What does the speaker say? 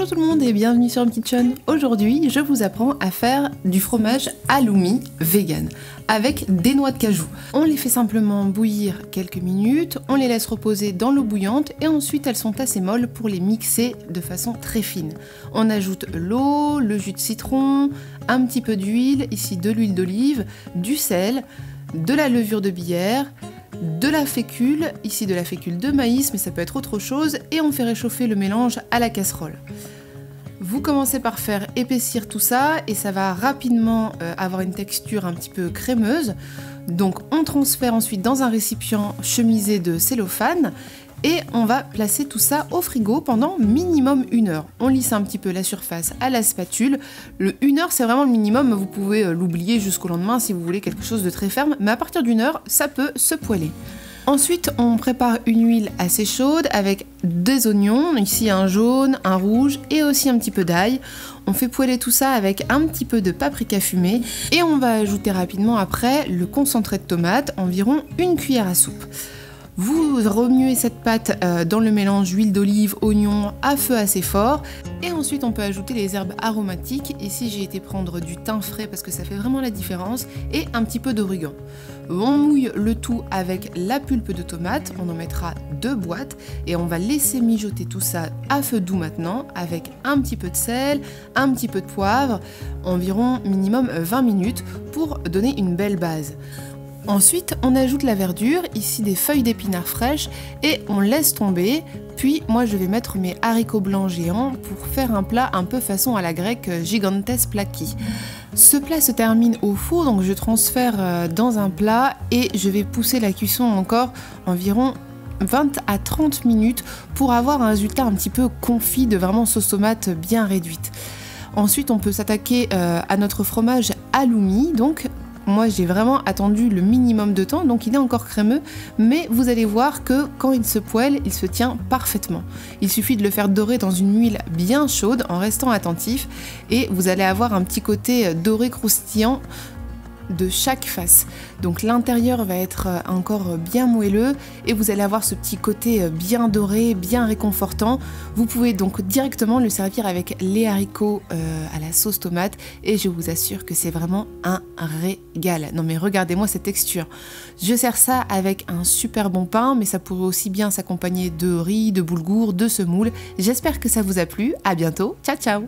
Bonjour tout le monde et bienvenue sur Kitchen. Aujourd'hui, je vous apprends à faire du fromage halloumi vegan avec des noix de cajou. On les fait simplement bouillir quelques minutes, on les laisse reposer dans l'eau bouillante et ensuite elles sont assez molles pour les mixer de façon très fine. On ajoute l'eau, le jus de citron, un petit peu d'huile, ici de l'huile d'olive, du sel, de la levure de bière, de la fécule, ici de la fécule de maïs, mais ça peut être autre chose, et on fait réchauffer le mélange à la casserole. Vous commencez par faire épaissir tout ça, et ça va rapidement avoir une texture un petit peu crémeuse. Donc on transfère ensuite dans un récipient chemisé de cellophane, et on va placer tout ça au frigo pendant minimum 1 heure. On lisse un petit peu la surface à la spatule. Le 1 heure, c'est vraiment le minimum. Vous pouvez l'oublier jusqu'au lendemain si vous voulez quelque chose de très ferme. Mais à partir d'1 heure, ça peut se poêler. Ensuite, on prépare une huile assez chaude avec des oignons. Ici, un jaune, un rouge et aussi un petit peu d'ail. On fait poêler tout ça avec un petit peu de paprika fumé. Et on va ajouter rapidement après le concentré de tomate, environ 1 cuillère à soupe. Vous remuez cette pâte dans le mélange huile d'olive, oignon à feu assez fort et ensuite on peut ajouter les herbes aromatiques. Ici j'ai été prendre du thym frais parce que ça fait vraiment la différence et un petit peu d'origan. On mouille le tout avec la pulpe de tomate, on en mettra 2 boîtes et on va laisser mijoter tout ça à feu doux maintenant avec un petit peu de sel, un petit peu de poivre, environ minimum 20 minutes pour donner une belle base. Ensuite, on ajoute la verdure, ici des feuilles d'épinards fraîches, et on laisse tomber. Puis, moi, je vais mettre mes haricots blancs géants pour faire un plat un peu façon à la grecque gigantes plaki. Ce plat se termine au four, donc je transfère dans un plat et je vais pousser la cuisson encore environ 20 à 30 minutes pour avoir un résultat un petit peu confit de vraiment sauce tomate bien réduite. Ensuite, on peut s'attaquer à notre fromage halloumi, donc moi j'ai vraiment attendu le minimum de temps, donc il est encore crémeux, mais vous allez voir que quand il se poêle, il se tient parfaitement. Il suffit de le faire dorer dans une huile bien chaude en restant attentif et vous allez avoir un petit côté doré croustillant de chaque face. Donc l'intérieur va être encore bien moelleux et vous allez avoir ce petit côté bien doré, bien réconfortant. Vous pouvez donc directement le servir avec les haricots à la sauce tomate et je vous assure que c'est vraiment un régal. Non mais regardez-moi cette texture. Je sers ça avec un super bon pain, mais ça pourrait aussi bien s'accompagner de riz, de boulgour, de semoule. J'espère que ça vous a plu. À bientôt. Ciao ciao.